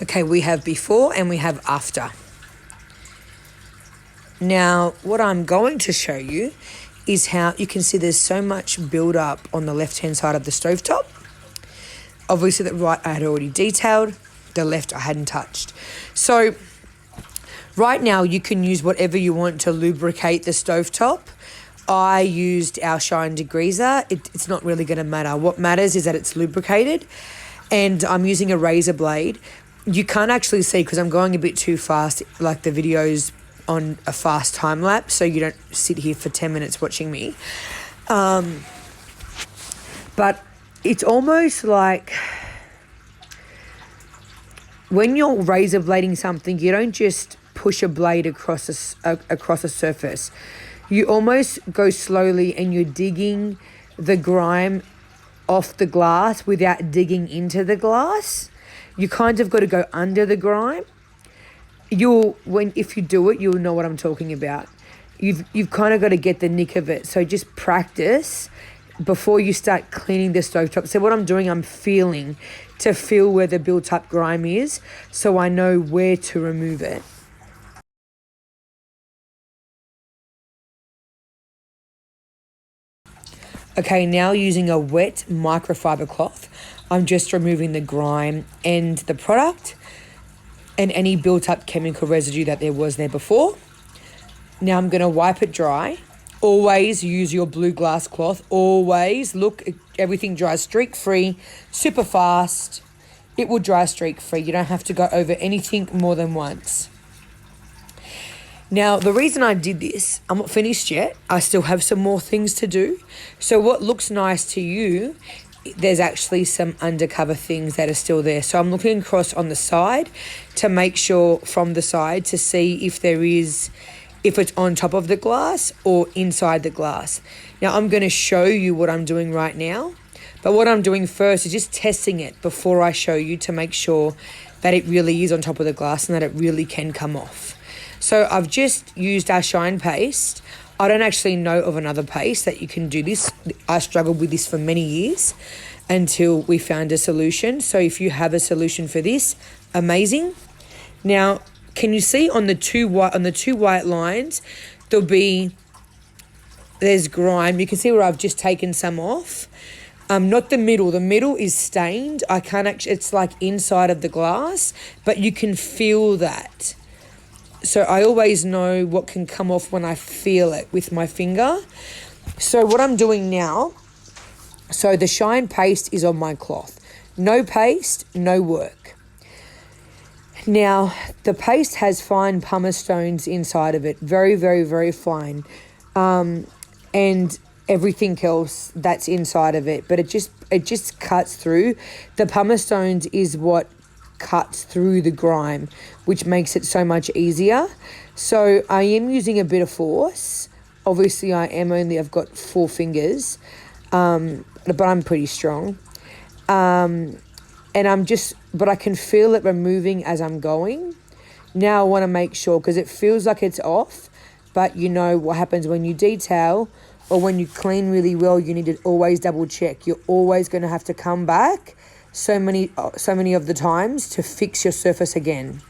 Okay, we have before and we have after. Now, what I'm going to show you is how you can see there's so much build up on the left-hand side of the stovetop. Obviously, the right I had already detailed, the left I hadn't touched. So right now you can use whatever you want to lubricate the stovetop. I used our Shine Degreaser. It's not really going to matter. What matters is that it's lubricated, and I'm using a razor blade. You can't actually see because I'm going a bit too fast, like the video's on a fast time lapse, so you don't sit here for 10 minutes watching me. But it's almost like when you're razor blading something, you don't just push a blade across a surface. You almost go slowly and you're digging the grime off the glass without digging into the glass. You kind of got to go under the grime. If you do it, you'll know what I'm talking about. You've kind of got to get the nick of it. So just practice before you start cleaning the stovetop. So what I'm doing, I'm feeling to feel where the built up grime is, so I know where to remove it. Okay, now using a wet microfiber cloth, I'm just removing the grime and the product and any built up chemical residue that there was there before. Now I'm going to wipe it dry. Always use your blue glass cloth. Always. Look, everything dries streak free, super fast. It will dry streak free. You don't have to go over anything more than once. Now, the reason I did this, I'm not finished yet. I still have some more things to do. So what looks nice to you, there's actually some undercover things that are still there. So I'm looking across on the side to make sure from the side to see if it's on top of the glass or inside the glass. Now, I'm going to show you what I'm doing right now. But what I'm doing first is just testing it before I show you to make sure that it really is on top of the glass and that it really can come off. So I've just used our Shine paste. I don't actually know of another paste that you can do this. I struggled with this for many years until we found a solution. So if you have a solution for this, amazing. Now, can you see on the two white lines, there's grime. You can see where I've just taken some off. Not the middle. The middle is stained. It's like inside of the glass, but you can feel that. So I always know what can come off when I feel it with my finger. So what I'm doing now, so the Shine paste is on my cloth. No paste, no work. Now, the paste has fine pumice stones inside of it. Very, very, very fine. And everything else that's inside of it. But it just cuts through. The pumice stones is what cuts through the grime, which makes it so much easier. So I am using a bit of force. Obviously I've got 4 fingers, but I'm pretty strong. And but I can feel it removing as I'm going. Now I want to make sure, because it feels like it's off, but you know what happens when you detail or when you clean really well, you need to always double check. You're always going to have to come back so many of the times to fix your surface again.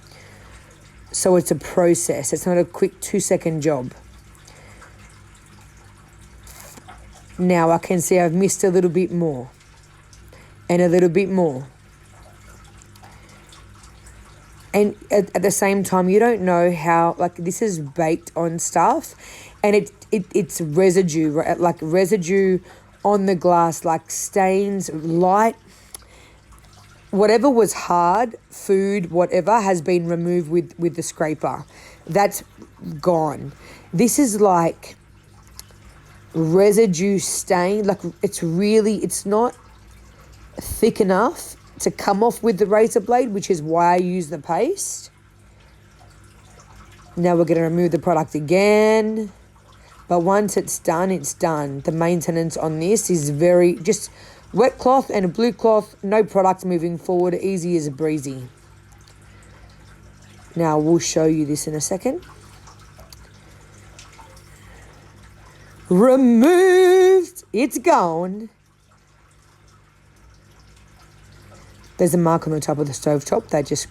So it's a process. It's not a quick 2-second job. Now I can see I've missed a little bit more and a little bit more. And at the same time, you don't know how, like, this is baked on stuff, and it's residue, right? Like residue on the glass, like stains, light. Whatever was hard, food, whatever, has been removed with the scraper. That's gone. This is like residue stain. Like it's not thick enough to come off with the razor blade, which is why I use the paste. Now we're going to remove the product again. But once it's done, it's done. The maintenance on this is just wet cloth and a blue cloth, no product moving forward, easy as a breezy. Now we'll show you this in a second. Removed, it's gone. There's a mark on the top of the stovetop that just